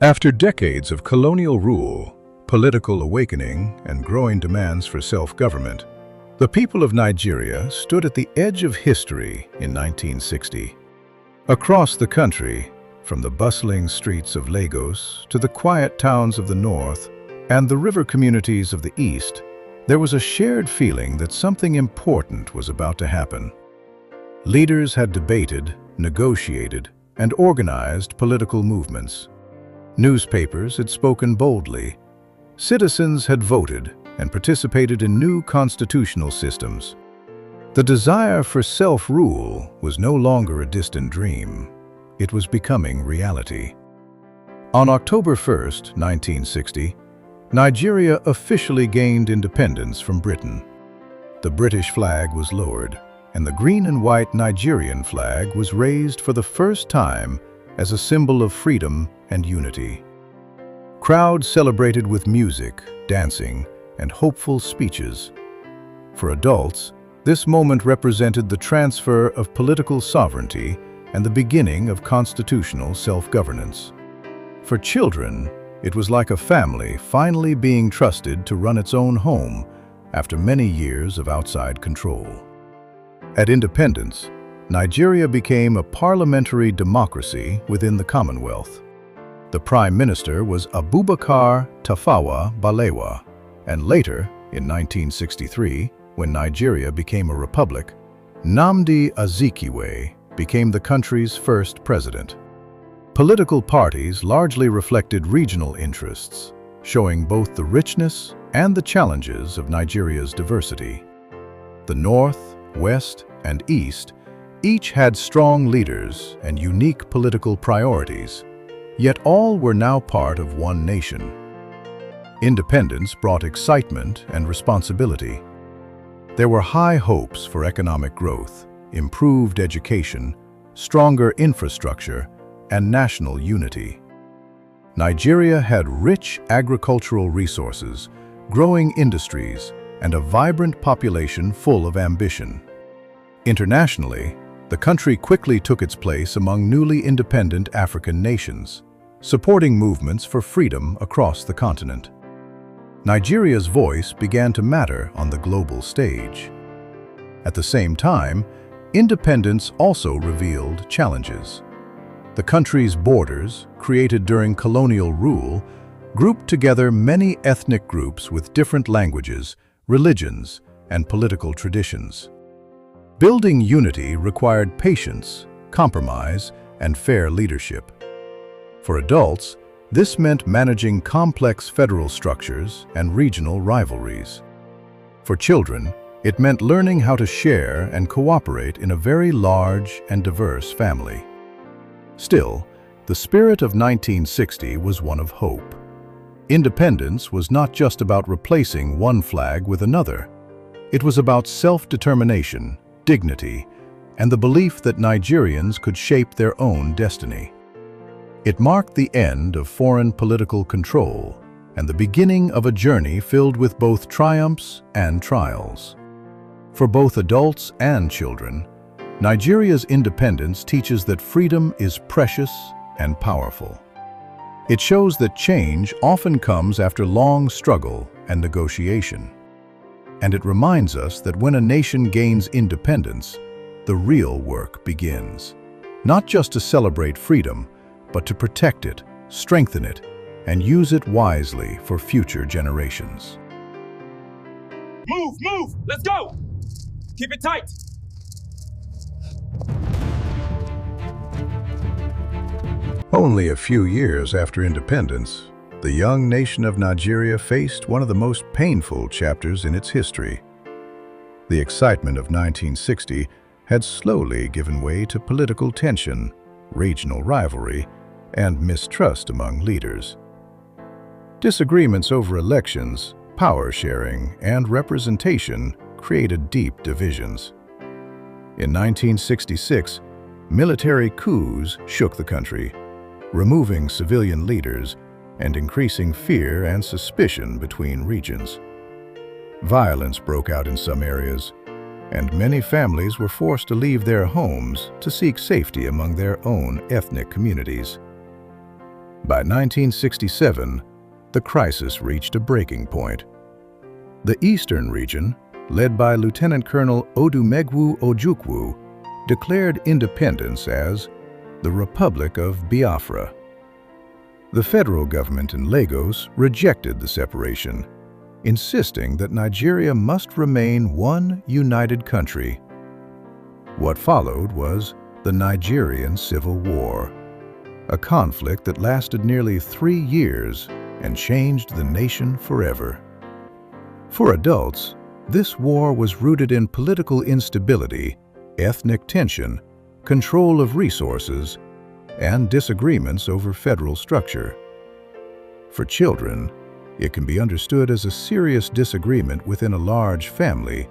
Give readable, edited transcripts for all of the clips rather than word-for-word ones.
After decades of colonial rule, political awakening, and growing demands for self-government, the people of Nigeria stood at the edge of history in 1960. Across the country, from the bustling streets of Lagos to the quiet towns of the north and the river communities of the east, there was a shared feeling that something important was about to happen. Leaders had debated, negotiated, and organized political movements. Newspapers had spoken boldly. Citizens had voted and participated in new constitutional systems. The desire for self-rule was no longer a distant dream. It was becoming reality. On October 1st, 1960, Nigeria officially gained independence from Britain. The British flag was lowered, and the green and white Nigerian flag was raised for the first time as a symbol of freedom and unity. Crowds celebrated with music, dancing, and hopeful speeches. For adults, this moment represented the transfer of political sovereignty and the beginning of constitutional self-governance. For children, it was like a family finally being trusted to run its own home after many years of outside control. At independence, Nigeria became a parliamentary democracy within the Commonwealth. The Prime Minister was Abubakar Tafawa Balewa, and later, in 1963, when Nigeria became a republic, Nnamdi Azikiwe became the country's first president. Political parties largely reflected regional interests, showing both the richness and the challenges of Nigeria's diversity. The North, West, and East each had strong leaders and unique political priorities, yet all were now part of one nation. Independence brought excitement and responsibility. There were high hopes for economic growth, improved education, stronger infrastructure, and national unity. Nigeria had rich agricultural resources, growing industries, and a vibrant population full of ambition. Internationally, the country quickly took its place among newly independent African nations, supporting movements for freedom across the continent. Nigeria's voice began to matter on the global stage. At the same time, independence also revealed challenges. The country's borders, created during colonial rule, grouped together many ethnic groups with different languages, religions, and political traditions. Building unity required patience, compromise, and fair leadership. For adults, this meant managing complex federal structures and regional rivalries. For children, it meant learning how to share and cooperate in a very large and diverse family. Still, the spirit of 1960 was one of hope. Independence was not just about replacing one flag with another. It was about self-determination, dignity, and the belief that Nigerians could shape their own destiny. It marked the end of foreign political control and the beginning of a journey filled with both triumphs and trials. For both adults and children, Nigeria's independence teaches that freedom is precious and powerful. It shows that change often comes after long struggle and negotiation. And it reminds us that when a nation gains independence, the real work begins. Not just to celebrate freedom, but to protect it, strengthen it, and use it wisely for future generations. Move, move, let's go! Keep it tight! Only a few years after independence, the young nation of Nigeria faced one of the most painful chapters in its history. The excitement of 1960 had slowly given way to political tension, regional rivalry, and mistrust among leaders. Disagreements over elections, power sharing, and representation created deep divisions. In 1966, military coups shook the country, removing civilian leaders and increasing fear and suspicion between regions. Violence broke out in some areas, and many families were forced to leave their homes to seek safety among their own ethnic communities. By 1967, the crisis reached a breaking point. The eastern region, led by Lieutenant Colonel Odumegwu Ojukwu, declared independence as the Republic of Biafra. The federal government in Lagos rejected the separation, insisting that Nigeria must remain one united country. What followed was the Nigerian Civil War, a conflict that lasted nearly 3 years and changed the nation forever. For adults, this war was rooted in political instability, ethnic tension, control of resources, and disagreements over federal structure. For children, it can be understood as a serious disagreement within a large family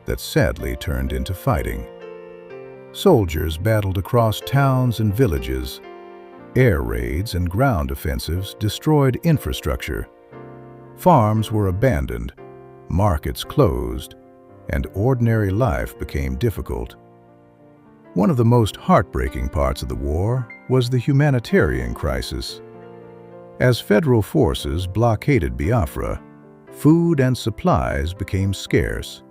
that sadly turned into fighting. Soldiers battled across towns and villages. Air raids and ground offensives destroyed infrastructure. Farms were abandoned, markets closed, and ordinary life became difficult. One of the most heartbreaking parts of the war was the humanitarian crisis. As federal forces blockaded Biafra, food and supplies became scarce.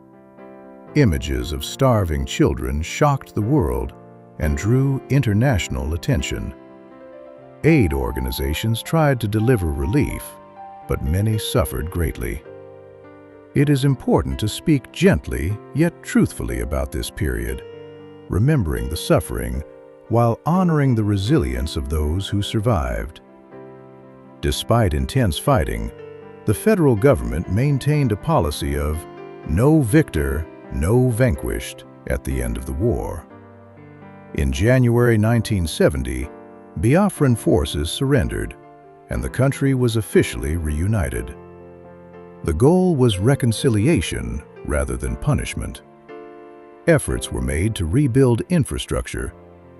Images of starving children shocked the world and drew international attention. Aid organizations tried to deliver relief, but many suffered greatly. It is important to speak gently yet truthfully about this period, remembering the suffering while honoring the resilience of those who survived. Despite intense fighting, the federal government maintained a policy of no victor, no vanquished at the end of the war. In January 1970, Biafran forces surrendered, and the country was officially reunited. The goal was reconciliation rather than punishment. Efforts were made to rebuild infrastructure,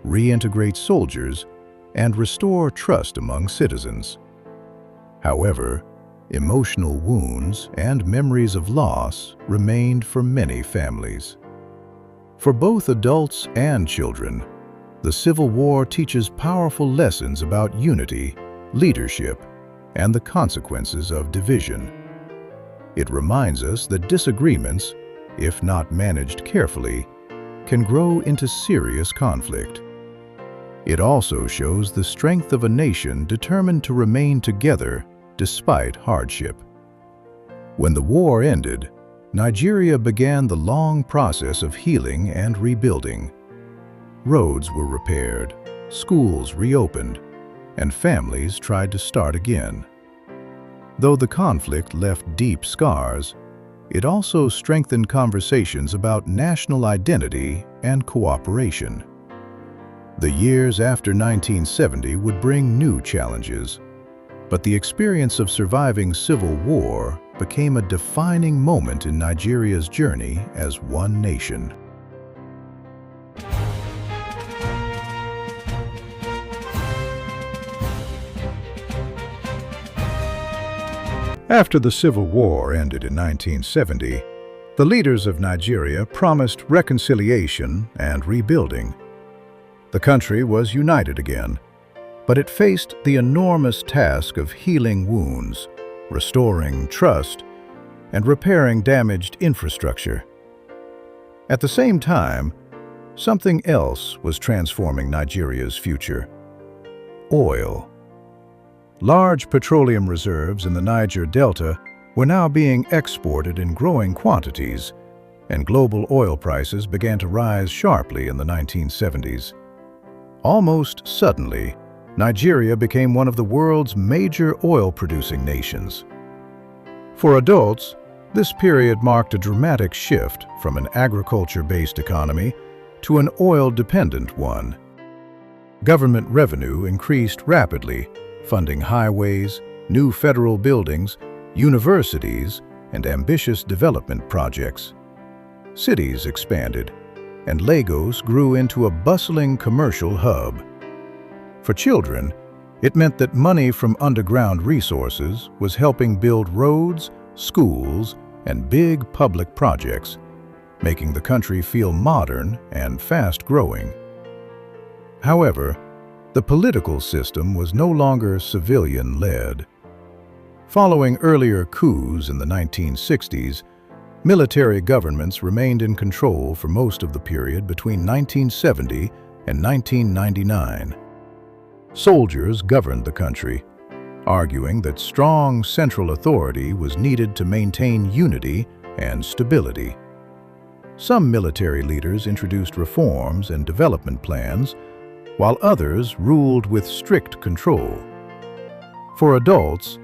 reintegrate soldiers, and restore trust among citizens. However, emotional wounds and memories of loss remained for many families. For both adults and children, the Civil War teaches powerful lessons about unity, leadership, and the consequences of division. It reminds us that disagreements, if not managed carefully, can grow into serious conflict. It also shows the strength of a nation determined to remain together despite hardship. When the war ended, Nigeria began the long process of healing and rebuilding. Roads were repaired, schools reopened, and families tried to start again. Though the conflict left deep scars, it also strengthened conversations about national identity and cooperation. The years after 1970 would bring new challenges, but the experience of surviving civil war became a defining moment in Nigeria's journey as one nation. After the Civil War ended in 1970, the leaders of Nigeria promised reconciliation and rebuilding. The country was united again, but it faced the enormous task of healing wounds, restoring trust, and repairing damaged infrastructure. At the same time, something else was transforming Nigeria's future: oil. Large petroleum reserves in the Niger Delta were now being exported in growing quantities, and global oil prices began to rise sharply in the 1970s. Almost suddenly, Nigeria became one of the world's major oil-producing nations. For adults, this period marked a dramatic shift from an agriculture-based economy to an oil-dependent one. Government revenue increased rapidly, funding highways, new federal buildings, universities, and ambitious development projects. Cities expanded, and Lagos grew into a bustling commercial hub. For children, it meant that money from underground resources was helping build roads, schools, and big public projects, making the country feel modern and fast-growing. However, The political system was no longer civilian-led. Following earlier coups in the 1960s, military governments remained in control for most of the period between 1970 and 1999. Soldiers governed the country, arguing that strong central authority was needed to maintain unity and stability. Some military leaders introduced reforms and development plans, while others ruled with strict control. For adults,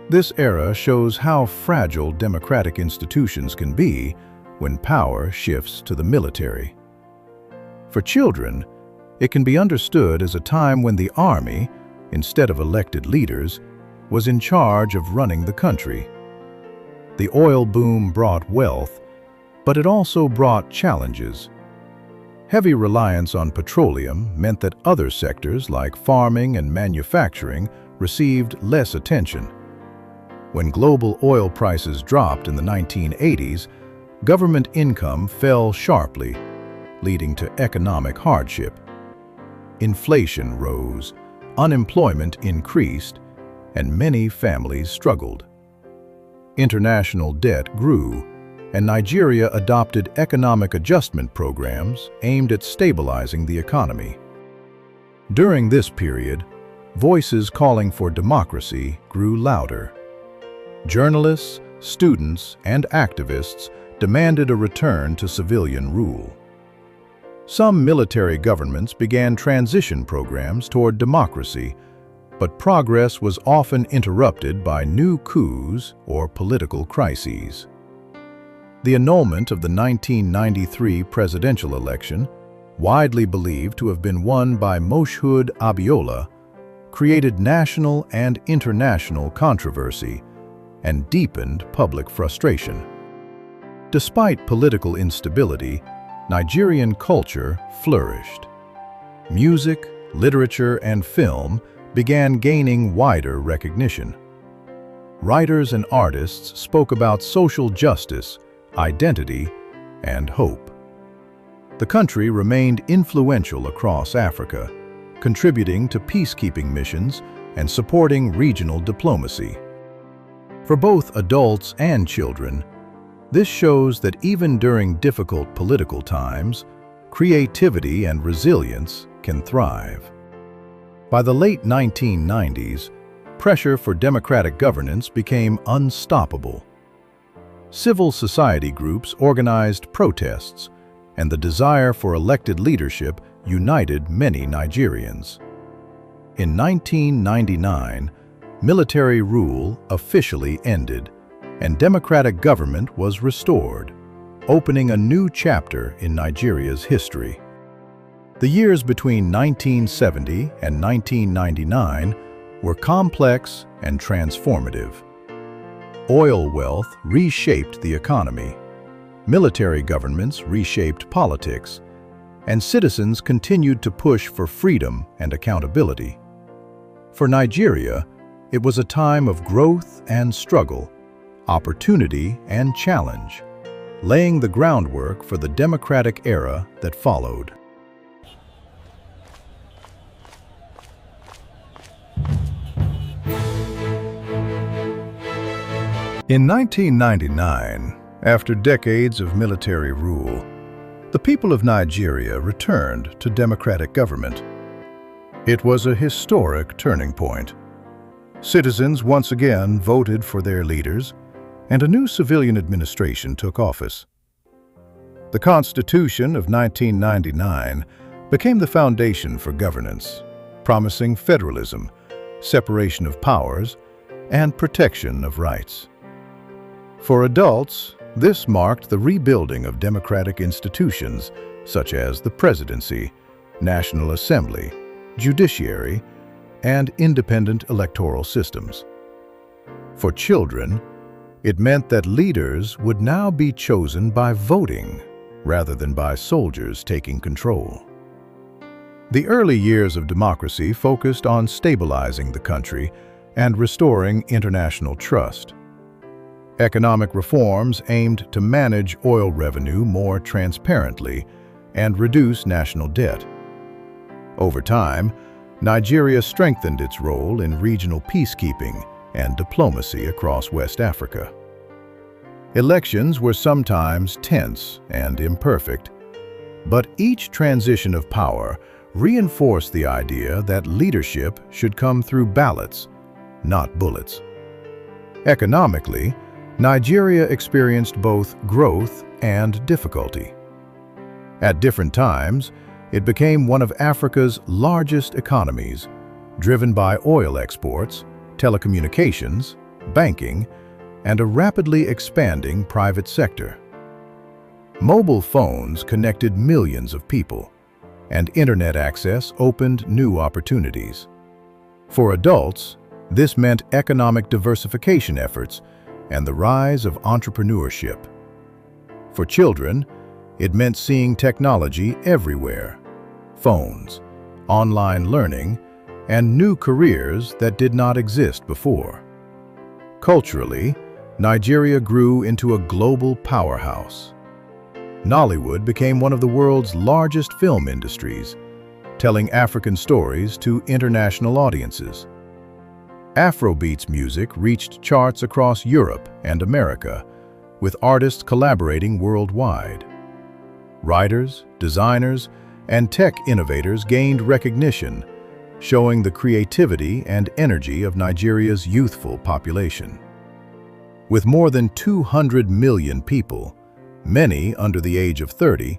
this era shows how fragile democratic institutions can be when power shifts to the military. For children, it can be understood as a time when the army, instead of elected leaders, was in charge of running the country. The oil boom brought wealth, but it also brought challenges. Heavy reliance on petroleum meant that other sectors like farming and manufacturing received less attention. When global oil prices dropped in the 1980s, government income fell sharply, leading to economic hardship. Inflation rose, unemployment increased, and many families struggled. International debt grew, and Nigeria adopted economic adjustment programs aimed at stabilizing the economy. During this period, voices calling for democracy grew louder. Journalists, students, and activists demanded a return to civilian rule. Some military governments began transition programs toward democracy, but progress was often interrupted by new coups or political crises. The annulment of the 1993 presidential election, widely believed to have been won by Moshood Abiola, created national and international controversy and deepened public frustration. Despite political instability, Nigerian culture flourished. Music, literature, and film began gaining wider recognition. Writers and artists spoke about social justice, identity, and hope. The country remained influential across Africa, contributing to peacekeeping missions and supporting regional diplomacy. For both adults and children, this shows that even during difficult political times, creativity and resilience can thrive. By the late 1990s, pressure for democratic governance became unstoppable. Civil society groups organized protests, and the desire for elected leadership united many Nigerians. In 1999, military rule officially ended, and democratic government was restored, opening a new chapter in Nigeria's history. The years between 1970 and 1999 were complex and transformative. Oil wealth reshaped the economy, military governments reshaped politics, and citizens continued to push for freedom and accountability. For Nigeria, it was a time of growth and struggle, opportunity and challenge, laying the groundwork for the democratic era that followed. In 1999, after decades of military rule, the people of Nigeria returned to democratic government. It was a historic turning point. Citizens once again voted for their leaders, and a new civilian administration took office. The Constitution of 1999 became the foundation for governance, promising federalism, separation of powers, and protection of rights. For adults, this marked the rebuilding of democratic institutions such as the presidency, National Assembly, judiciary, and independent electoral systems. For children, it meant that leaders would now be chosen by voting rather than by soldiers taking control. The early years of democracy focused on stabilizing the country and restoring international trust. Economic reforms aimed to manage oil revenue more transparently and reduce national debt. Over time, Nigeria strengthened its role in regional peacekeeping and diplomacy across West Africa. Elections were sometimes tense and imperfect, but each transition of power reinforced the idea that leadership should come through ballots, not bullets. Economically, Nigeria experienced both growth and difficulty. At different times, it became one of Africa's largest economies, driven by oil exports, telecommunications, banking, and a rapidly expanding private sector. Mobile phones connected millions of people, and internet access opened new opportunities. For adults, this meant economic diversification efforts and the rise of entrepreneurship. For children, it meant seeing technology everywhere: phones, online learning, and new careers that did not exist before. Culturally, Nigeria grew into a global powerhouse. Nollywood became one of the world's largest film industries, telling African stories to international audiences. Afrobeats music reached charts across Europe and America, with artists collaborating worldwide. Writers, designers, and tech innovators gained recognition, showing the creativity and energy of Nigeria's youthful population. With more than 200 million people, many under the age of 30,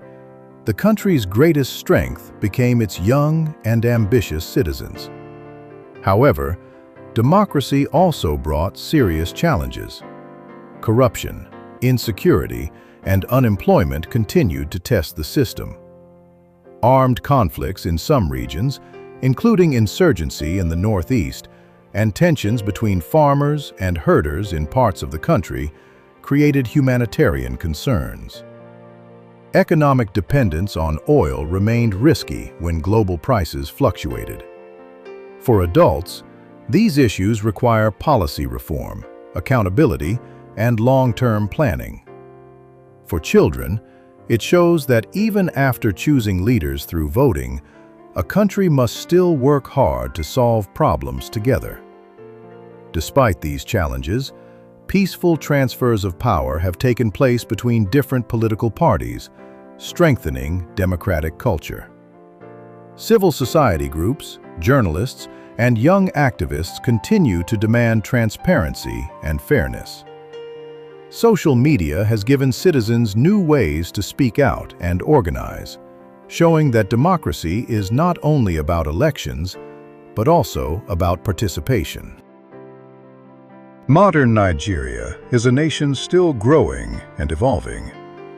the country's greatest strength became its young and ambitious citizens. However, democracy also brought serious challenges. Corruption, insecurity, and unemployment continued to test the system. Armed conflicts in some regions, including insurgency in the northeast, and tensions between farmers and herders in parts of the country, created humanitarian concerns. Economic dependence on oil remained risky when global prices fluctuated. For adults, these issues require policy reform, accountability, and long-term planning. For children, it shows that even after choosing leaders through voting, a country must still work hard to solve problems together. Despite these challenges, peaceful transfers of power have taken place between different political parties, strengthening democratic culture. Civil society groups, journalists, and young activists continue to demand transparency and fairness. Social media has given citizens new ways to speak out and organize, showing that democracy is not only about elections, but also about participation. Modern Nigeria is a nation still growing and evolving.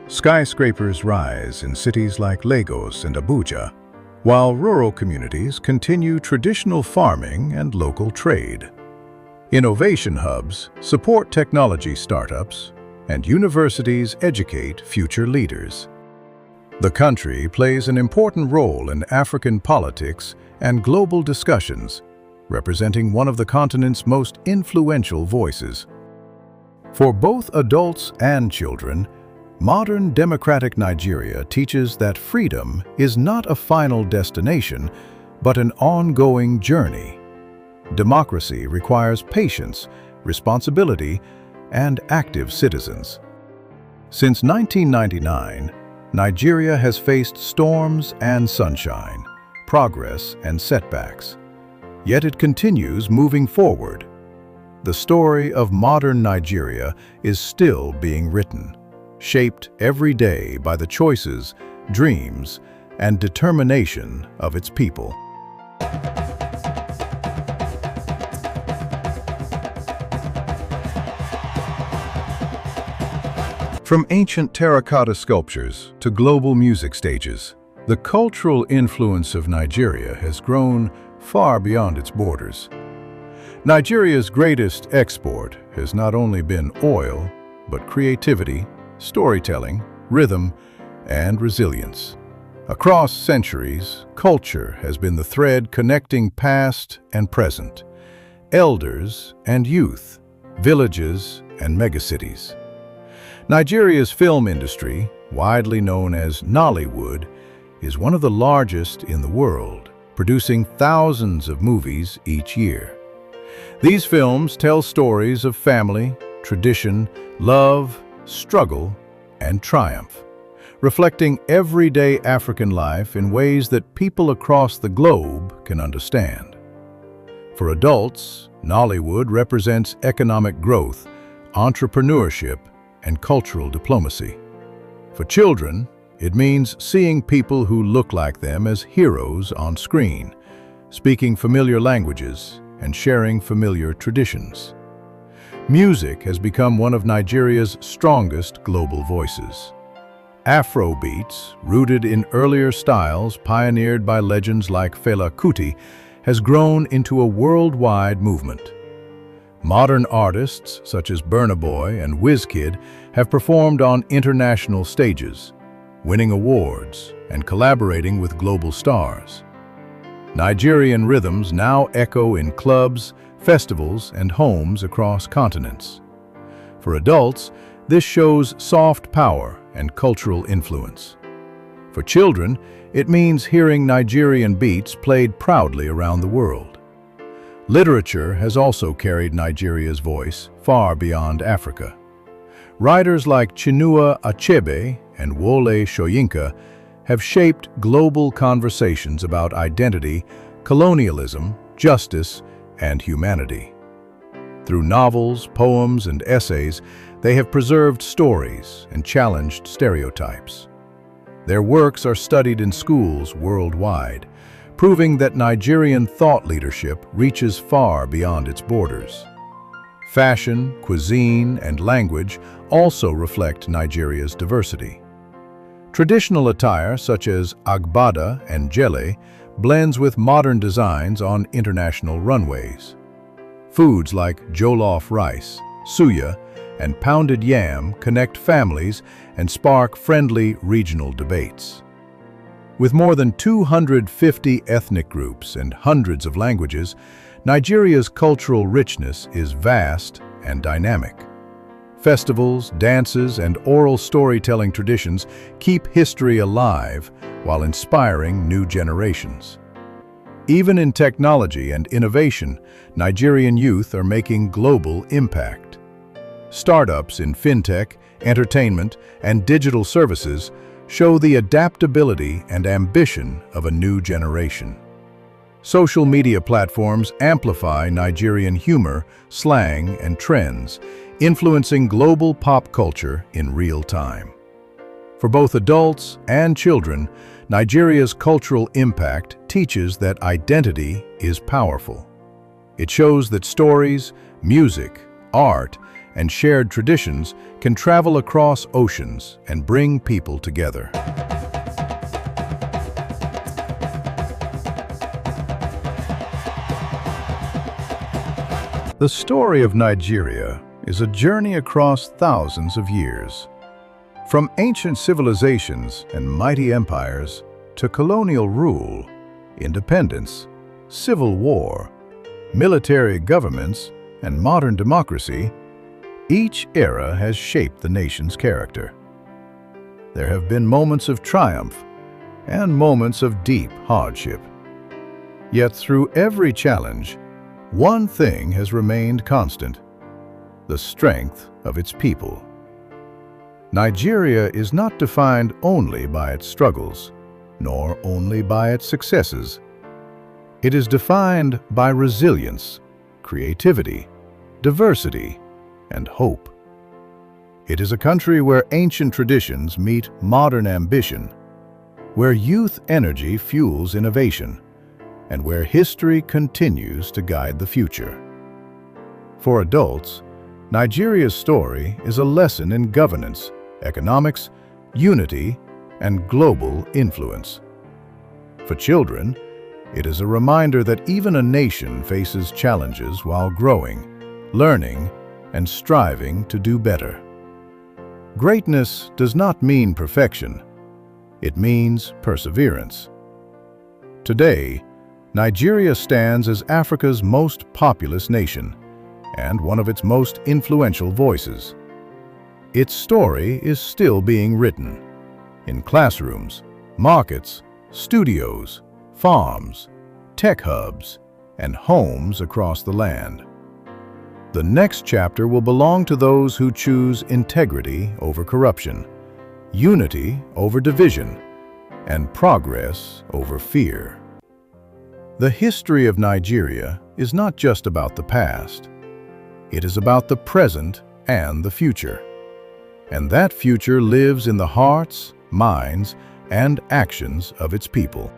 Skyscrapers rise in cities like Lagos and Abuja, while rural communities continue traditional farming and local trade. Innovation hubs support technology startups, and universities educate future leaders. The country plays an important role in African politics and global discussions, representing one of the continent's most influential voices. For both adults and children, modern democratic Nigeria teaches that freedom is not a final destination, but an ongoing journey. Democracy requires patience, responsibility, and active citizens. Since 1999, Nigeria has faced storms and sunshine, progress and setbacks. Yet it continues moving forward. The story of modern Nigeria is still being written, shaped every day by the choices, dreams, and determination of its people. From ancient terracotta sculptures to global music stages, the cultural influence of Nigeria has grown far beyond its borders. Nigeria's greatest export has not only been oil, but creativity, storytelling, rhythm, and resilience. Across centuries, culture has been the thread connecting past and present, elders and youth, villages and megacities. Nigeria's film industry, widely known as Nollywood, is one of the largest in the world, producing thousands of movies each year. These films tell stories of family, tradition, love, struggle, and triumph, reflecting everyday African life in ways that people across the globe can understand. For adults, Nollywood represents economic growth, entrepreneurship, and cultural diplomacy. For children, it means seeing people who look like them as heroes on screen, speaking familiar languages and sharing familiar traditions. Music has become one of Nigeria's strongest global voices. Afro beats, rooted in earlier styles pioneered by legends like Fela Kuti, has grown into a worldwide movement. Modern artists such as Burna Boy and Wizkid have performed on international stages, winning awards and collaborating with global stars. Nigerian rhythms now echo in clubs, festivals, and homes across continents. For adults, this shows soft power and cultural influence. For children, it means hearing Nigerian beats played proudly around the world. Literature has also carried Nigeria's voice far beyond Africa. Writers like Chinua Achebe and Wole Soyinka have shaped global conversations about identity, colonialism, justice, and humanity. Through novels, poems, and essays, they have preserved stories and challenged stereotypes. Their works are studied in schools worldwide, proving that Nigerian thought leadership reaches far beyond its borders. Fashion, cuisine, and language also reflect Nigeria's diversity. Traditional attire such as agbada and gele blends with modern designs on international runways. Foods like jollof rice, suya, and pounded yam connect families and spark friendly regional debates. With more than 250 ethnic groups and hundreds of languages, Nigeria's cultural richness is vast and dynamic. Festivals, dances, and oral storytelling traditions keep history alive while inspiring new generations. Even in technology and innovation, Nigerian youth are making global impact. Startups in fintech, entertainment, and digital services show the adaptability and ambition of a new generation. Social media platforms amplify Nigerian humor, slang, and trends, influencing global pop culture in real time. For both adults and children, Nigeria's cultural impact teaches that identity is powerful. It shows that stories, music, art, and shared traditions can travel across oceans and bring people together. The story of Nigeria is a journey across thousands of years. From ancient civilizations and mighty empires to colonial rule, independence, civil war, military governments, and modern democracy, each era has shaped the nation's character. There have been moments of triumph and moments of deep hardship. Yet through every challenge, one thing has remained constant: the strength of its people. Nigeria is not defined only by its struggles, nor only by its successes. It is defined by resilience, creativity, diversity, and hope. It is a country where ancient traditions meet modern ambition, where youth energy fuels innovation, and where history continues to guide the future. For adults, Nigeria's story is a lesson in governance, economics, unity, and global influence. For children, it is a reminder that even a nation faces challenges while growing, learning, and striving to do better. Greatness does not mean perfection. It means perseverance. Today, Nigeria stands as Africa's most populous nation and one of its most influential voices. Its story is still being written in classrooms, markets, studios, farms, tech hubs, and homes across the land. The next chapter will belong to those who choose integrity over corruption, unity over division, and progress over fear. The history of Nigeria is not just about the past. It is about the present and the future. And that future lives in the hearts, minds, and actions of its people.